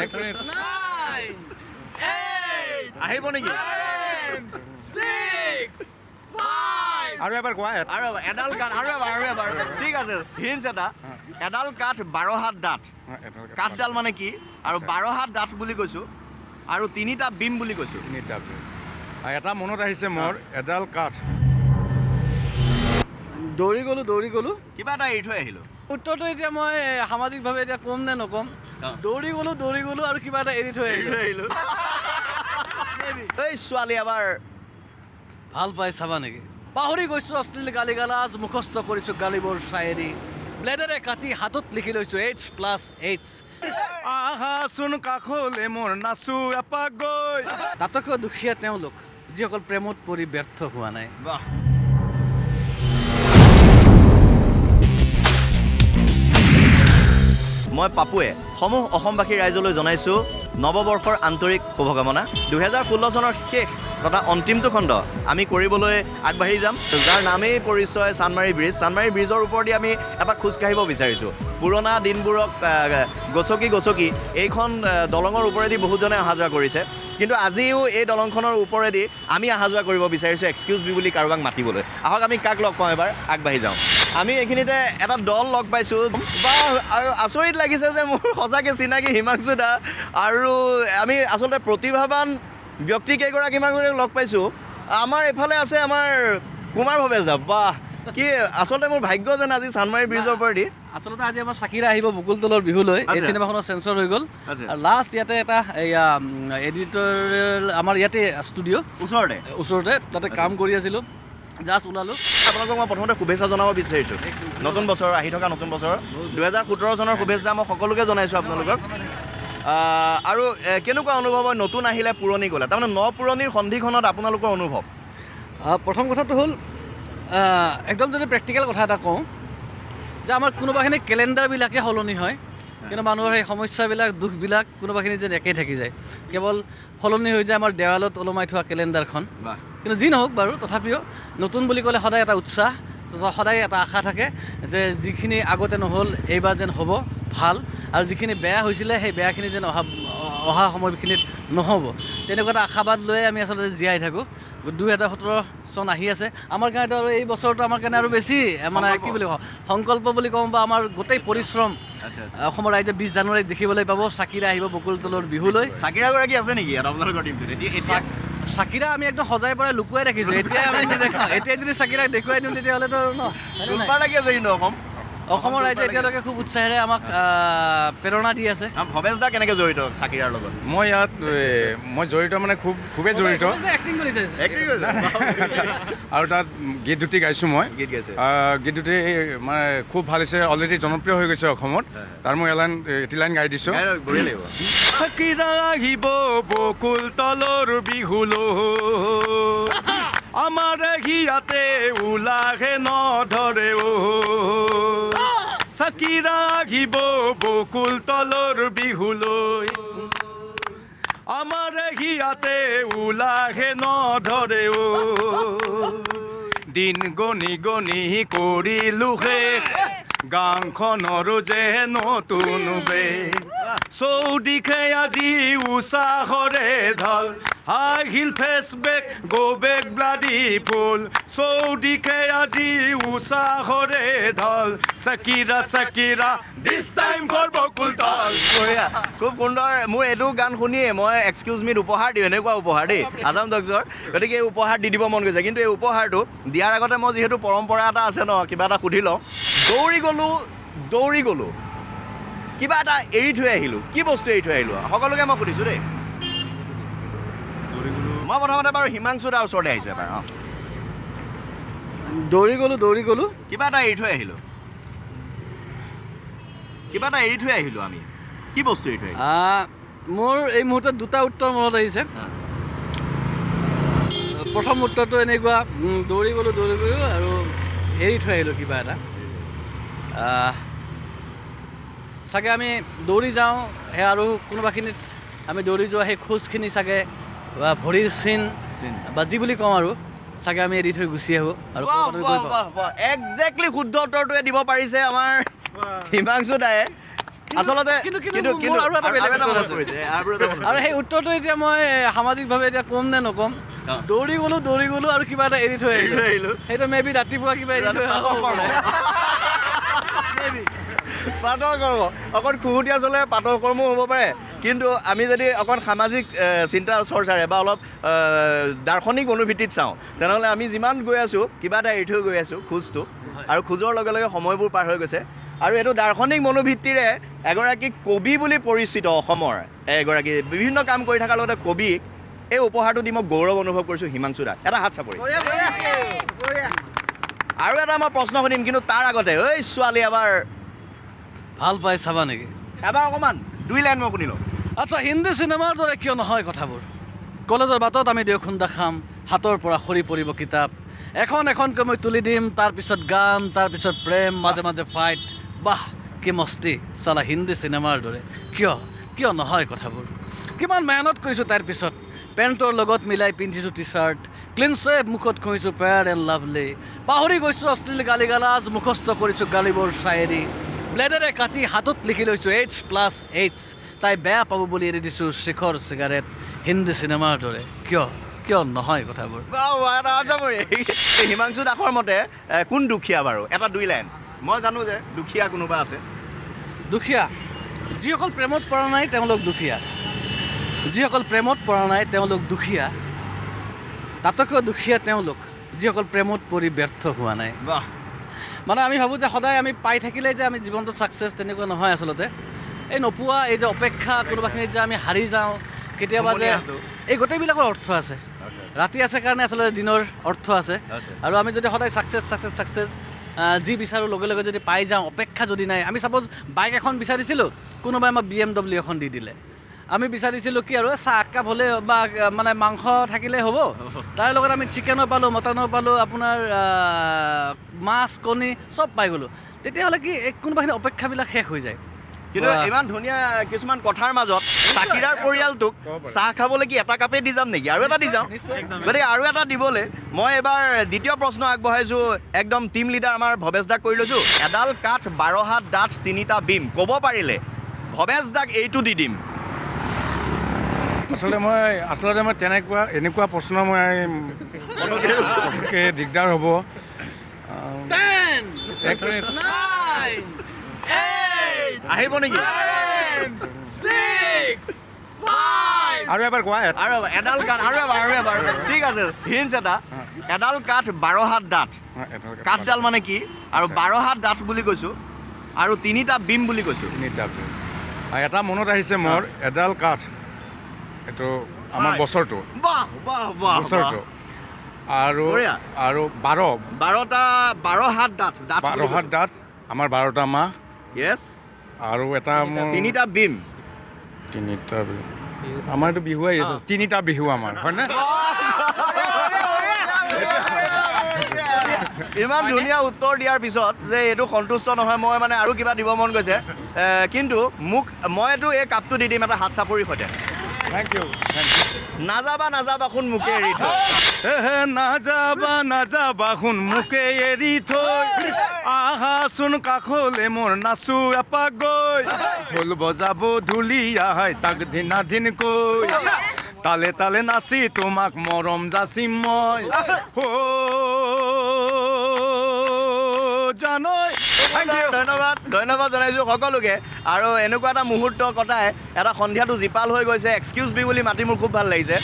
এক মিনিট আহিব নেকি আৰু এবাৰ কোৱা আৰু এডাল কাঠ আৰু এবাৰ ঠিক আছে হিন্স এটা এডাল কাঠ 12 হাত ডাঠ কাঠডাল মানে কি আৰু 12 হাত ডাঠ বুলি কৈছোঁ আৰু 3টা বিম বুলি কৈছোঁ এটা মনত আহিছে মোৰ এডাল কাঠ দৌৰি গ'লোঁ কিবা এটা এৰি থৈ আহিলোঁ উত্তৰটো এতিয়া মই সামাজিকভাৱে এতিয়া ক'ম নে নক'ম দৌৰি গ'লোঁ আৰু কিবা এটা এৰি থৈ আহিলোঁ এই ছোৱালী এবাৰ ভাল পাই চাবা নেকি পাহৰি গৈছোঁ অশ্লীল গালি গালাজ মুখস্থ কৰিছোঁ গালিবোৰ চায়েৰি ব্লেডেৰে কাটি হাতত লিখি লৈছোঁ H+H আহাচোন কাষলে মোৰ নাচো এপাক গৈ তাতকৈও দুখীয়া তেওঁলোক যিসকল প্ৰেমত পৰি ব্যৰ্থ হোৱা নাই বাহ মই পাপুৱে সমূহ অসমবাসী ৰাইজলৈ জনাইছোঁ নৱবৰ্ষৰ আন্তৰিক শুভকামনা 2016 চনৰ শেষ তথা অন্তিমটো খণ্ড আমি কৰিবলৈ আগবাঢ়ি যাম যাৰ নামেই পৰিচয় চানমাৰী ব্ৰিজৰ ওপৰেদি আমি এপাক খোজকাঢ়িব বিচাৰিছোঁ পুৰণা দিনবোৰক গছকি এইখন দলঙৰ ওপৰেদি বহুজনে অহা যোৱা কৰিছে কিন্তু আজিও এই দলংখনৰ ওপৰেদি আমি অহা যোৱা কৰিব বিচাৰিছোঁ এক্সকিউজ মি বুলি কাৰোবাক মাতিবলৈ আহক আমি কাক লগ পাওঁ এবাৰ আগবাঢ়ি যাওঁ আমি এইখিনিতে এটা দল লগ পাইছোঁ বা আৰু আচৰিত লাগিছে যে মোৰ সঁচাকৈ চিনাকি হিমাংশু দা আৰু আমি আচলতে প্ৰতিভাৱান ব্যক্তি কেইগৰাকীমান লগ পাইছোঁ আমাৰ এইফালে আছে আমাৰ কুমাৰ ভৱেশ দা বাহ কি আচলতে মোৰ ভাগ্য যেন আজি চানমাৰী ব্ৰিজৰ ওপৰেদি আচলতে আজি আমাৰ চাকিৰা আহিব বকুলতলৰ বিহুলৈ এই চিনেমাখনৰ চেঞ্চৰ হৈ গ'ল আৰু লাষ্ট ইয়াতে এটা এয়া এডিটৰিয়েল আমাৰ ইয়াতে ষ্টুডিঅ' ওচৰতে তাতে কাম কৰি আছিলোঁ জাষ্ট ওলালোঁ আপোনালোকক মই প্ৰথমতে শুভেচ্ছা জনাব বিচাৰিছোঁ নতুন বছৰ আহি থকা নতুন বছৰ 2017 চনৰ শুভেচ্ছা মই সকলোকে জনাইছোঁ আপোনালোকক আৰু কেনেকুৱা অনুভৱ হয় নতুন আহিলে পুৰণি গ'লে তাৰমানে পুৰণিৰ সন্ধিখনত আপোনালোকৰ অনুভৱ প্ৰথম কথাটো হ'ল একদম যদি প্ৰেক্টিকেল কথা এটা কওঁ যে আমাৰ কোনোবাখিনি কেলেণ্ডাৰবিলাকে সলনি হয় কিন্তু মানুহৰ সেই সমস্যাবিলাক দুখবিলাক কোনোবাখিনি যেন একেই থাকি যায় কেৱল সলনি হৈ যায় আমাৰ দেৱালত ওলমাই থোৱা কেলেণ্ডাৰখন কিন্তু যি নহওক বাৰু তথাপিও নতুন বুলি ক'লে সদায় এটা উৎসাহ সদায় এটা আশা থাকে যে যিখিনি আগতে নহ'ল এইবাৰ যেন হ'ব ভাল আৰু যিখিনি বেয়া হৈছিলে সেই বেয়াখিনি যেন অহা সময়খিনিত নহ'ব তেনেকুৱা এটা আশাবাদ লৈ আমি আচলতে জীয়াই থাকোঁ 2017 চন আহি আছে আমাৰ কাৰণেতো আৰু এই বছৰটো আমাৰ কাৰণে আৰু বেছি মানে কি বুলি কওঁ সংকল্প বুলি কওঁ বা আমাৰ গোটেই পৰিশ্ৰম অসমৰ ৰাইজে 20 জানুৱাৰীত দেখিবলৈ পাব চাকিৰা আহিব বকুলতলৰ বিহুলৈ চাকিৰাগৰাকী আছে নেকি আপোনালোকৰ টিমটোত চাকিৰা আমি একদম সজাই পৰাই লুকুৱাই ৰাখিছোঁ এতিয়া আমি নেদেখাওঁ এতিয়া যদি চাকিৰাক দেখুৱাই দিওঁ তেতিয়াহ'লেতো লাগি আছে কিন্তু অসমৰ ৰাইজে এতিয়ালৈকে খুব উৎসাহেৰে আমাক প্ৰেৰণা দি আছে ভৱেশ দা কেনেকৈ জড়িত চাকিৰাৰ লগত মই ইয়াত মই জড়িত মানে খুবেই জড়িত এক্টিং কৰিছে আৰু তাত গীত দুটি গাইছোঁ মই গীত দুটি মানে খুব ভাল হৈছে অলৰেডি জনপ্ৰিয় হৈ গৈছে অসমত তাৰ মই এটি লাইন গাই দিছোঁ চাকিৰা আহিব বকুল তলৰ বিহুলৈ আমাৰ হিয়াতে ওলাহে নধৰে চাকিৰা আহিব বকুল তলৰ বিহুলৈ আমাৰ হিয়াতে ওলাহে নধৰে দিন গণি কৰিলো শেষ গাঁওখনৰ যে নতুন বেশ চৌদিশে আজি উৎসাহৰে ঢল আহিল ফেচবেক গোবেক ব্লাডি ফুল চৌদিশে আজি উৎসাহৰে ঢল Shakira this time for Bakultala খুব সুন্দৰ মোৰ এইটো গান শুনিয়ে মই এক্সকিউজ মিত উপহাৰ দিওঁ এনেকুৱা উপহাৰ দেই আজাম ডক্টৰ গতিকে এই উপহাৰ দি দিব মন গৈছে কিন্তু এই উপহাৰটো দিয়াৰ আগতে মই যিহেতু পৰম্পৰা এটা আছে ন কিবা এটা সুধি লওঁ দৌৰি গ'লোঁ কিবা এটা এৰি থৈ আহিলোঁ কি বস্তু এৰি থৈ আহিলোঁ সকলোকে মই সুধিছোঁ দেই মই প্ৰথমতে বাৰু হিমাংশু দাৰ ওচৰতে আহিছোঁ এবাৰ দৌৰি গ'লোঁ কিবা এটা এৰি থৈ আহিলোঁ আমি কি বস্তু এৰি থৈ আহিলোঁ মোৰ এই মুহূৰ্তত দুটা উত্তৰ মনত আহিছে প্ৰথম উত্তৰটো এনেকুৱা দৌৰি গ'লোঁ আৰু এৰি থৈ আহিলোঁ কিবা এটা চাগে আমি দৌৰি যাওঁ সেই আৰু কোনোবাখিনিত আমি দৌৰি যোৱা সেই খোজখিনি চাগে বা ভৰিৰ চিন বা যি বুলি কওঁ আৰু চাগে আমি এৰি থৈ গুচি আহোঁ আৰু একজেক্টলি শুদ্ধ উত্তৰটোৱে দিব পাৰিছে আমাৰ হিমাংশু দায়ে আচলতে কিন্তু মোৰ আৰু এটা বেলেগ উত্তৰ আছে। আৰু সেই উত্তৰটো এতিয়া মই সামাজিকভাৱে এতিয়া ক'ম নে নক'ম, দৌৰি গ'লো আৰু কিবা এটা এৰি থৈ আহিলোঁ। সেইটো মেবি ৰাতিপুৱা কিবা এৰি থৈ পাতল কৰ্ম অকণ খুহুতীয়া চলে পাতল কৰ্মও হ'ব পাৰে, কিন্তু আমি যদি অকণ সামাজিক চিন্তা চৰ্চাৰে বা অলপ দাৰ্শনিক অনুভূতিত চাওঁ, তেনেহ'লে আমি যিমান গৈ আছোঁ কিবা এটা এৰি থৈ গৈ আছোঁ খোজটো, আৰু খোজৰ লগে লগে সময়বোৰ পাৰ হৈ গৈছে। আৰু এইটো দাৰ্শনিক মনোবৃত্তিৰে এগৰাকী কবি বুলি পৰিচিত অসমৰ এগৰাকী বিভিন্ন কাম কৰি থকাৰ লগতে কবিক এই উপহাৰটো দি মই গৌৰৱ অনুভৱ কৰিছোঁ হিমাংশু দাক। এটা হাত চাপৰি। আৰু এটা মই প্ৰশ্ন সুধিম, কিন্তু তাৰ আগতে ঐ ছোৱালী এবাৰ ভাল পাই চাবা নেকি? এবাৰ অকণমান 2 লাইন মই শুনিলোঁ। আচ্ছা, হিন্দী চিনেমাৰ দৰে কিয় নহয় কথাবোৰ? কলেজৰ বাটত আমি দেওখুন্দা খাম, হাতৰ পৰা সৰি পৰিব কিতাপ, এখনকৈ মই তুলি দিম, তাৰপিছত গান, তাৰপিছত প্ৰেম, মাজে মাজে ফাইট। বাহ কি মস্তি চালা হিন্দী চিনেমাৰ দৰে। কিয় নহয় কথাবোৰ? কিমান মেহনত কৰিছোঁ তাৰ পিছত, পেণ্টৰ লগত মিলাই পিন্ধিছোঁ টি চাৰ্ট, ক্লিন ছেভ মুখত ঘঁহিছোঁ ফেয়াৰ এণ্ড লাভলি, পাহৰি গৈছোঁ অশ্লীল গালি গালাজ, মুখস্থ কৰিছোঁ গালিবোৰ শায়েৰী, ব্লেডেৰে কাটি হাতত লিখি লৈছোঁ H+H, তাই বেয়া পাব বুলি এৰি দিছোঁ শিখৰ চিগাৰেট। হিন্দী চিনেমাৰ দৰে কিয় নহয় কথাবোৰ? হিমাংশু দাসৰ মতে কোন দুখীয়া বাৰু? এটা 2 লাইন। মই জানো যে দুখীয়া কোনোবা আছে। দুখীয়া যিসকল প্ৰেমত পৰা নাই তেওঁলোক দুখীয়া, যিসকল প্ৰেমত পৰা নাই তেওঁলোক দুখীয়া, তাতকৈও দুখীয়া তেওঁলোক যিসকল প্ৰেমত পৰি ব্যৰ্থ হোৱা নাই। বাহ, মানে আমি ভাবোঁ যে সদায় আমি পাই থাকিলে যে আমি জীৱনটো ছাকচেছ, তেনেকুৱা নহয় আচলতে। এই নোপোৱা, এই যে অপেক্ষা, কোনোবাখিনিত যে আমি হাৰি যাওঁ কেতিয়াবা, যে এই গোটেইবিলাকৰ অৰ্থ আছে। ৰাতি আছে কাৰণে আচলতে দিনৰ অৰ্থ আছে। আৰু আমি যদি সদায় ছাকচেছ যি বিচাৰোঁ লগে লগে যদি পাই যাওঁ, অপেক্ষা যদি নাই, আমি চাপ'জ বাইক এখন বিচাৰিছিলোঁ, কোনোবাই আমাক BMW এখন দি দিলে। আমি বিচাৰিছিলোঁ কি আৰু চাহ একাপ হ'লে বা মানে মাংস থাকিলে হ'ব, তাৰ লগত আমি চিকেনো পালোঁ, মটনো পালোঁ, আপোনাৰ মাছ কণী চব পাই গ'লোঁ। তেতিয়াহ'লে কি কোনোবাখিনি অপেক্ষাবিলাক শেষ হৈ যায়। কিন্তু ইমান ধুনীয়া কিছুমান কথাৰ মাজত চাকিৰাৰ পৰিয়ালটোক চাহ খাবলৈ কি এটা কাপেই দি যাম নেকি? আৰু এটা দি যাওঁ। গতিকে আৰু এটা দিবলৈ মই এবাৰ দ্বিতীয় প্ৰশ্ন আগবঢ়াইছোঁ। একদম টিম লিডাৰ আমাৰ ভৱেশ দাক কৰি লৈছোঁ। এডাল কাঠ 12 হাত ডাঠ 3টা বিম, ক'ব পাৰিলে ভৱেশ দাক এইটো দি দিম। আচলতে মই এনেকুৱা প্ৰশ্ন মই পটককৈ দিগদাৰ হ'ব। 10, এক মিনিট 9, 8, আহিব নেকি? 6, 5, আৰু এবাৰ কোৱা। আৰু এডাল কাঠ, আৰু এবাৰ ঠিক আছে। হিন্স এটা, এডাল কাঠ 12 হাত ডাঠ, কাঠডাল মানে কি? আৰু 12 হাত ডাঠ বুলি কৈছোঁ, আৰু 3টা বিম বুলি কৈছোঁ। 3টা বিম। এটা মনত আহিছে মোৰ, এডাল কাঠ, এইটো আমাৰ বছৰটো, বছৰটো। আৰু 12 হাত ডাঠ, 12 হাত ডাঠ, আমাৰ 12টা মাহ। য়েছ। আৰু এটা মোৰ 3টা বিম। 3টা বিহু। আমাৰ এইটো বিহু আহি আছে, 3টা বিহু আমাৰ, হয়নে? ইমান ধুনীয়া উত্তৰ দিয়াৰ পিছত যে এইটো সন্তুষ্ট নহয়, মই মানে আৰু কিবা দিব মন গৈছে। কিন্তু মইতো এই কাপটো দি দিম এটা হাত চাপৰিৰ সৈতে। Thank you. নাযাবা শুন মোকে এৰি থৈ, নাযাবা শুন মোকে এৰি থৈ, আহাচোন কাষলে মোৰ নাচো এপাক গৈ, ঢোল বজাব ঢুলীয়াই তাক ধিনাধিনকৈ, তালে তালে নাচি তোমাক মৰম যাচিম মই, জানৈ। ধন্যবাদ জনাইছোঁ সকলোকে। আৰু এনেকুৱা এটা মুহূৰ্ত কটাই এটা সন্ধিয়াটো জীপাল হৈ গৈছে। এক্সকিউজ মি বুলি মাতি মোৰ খুব ভাল লাগিছে।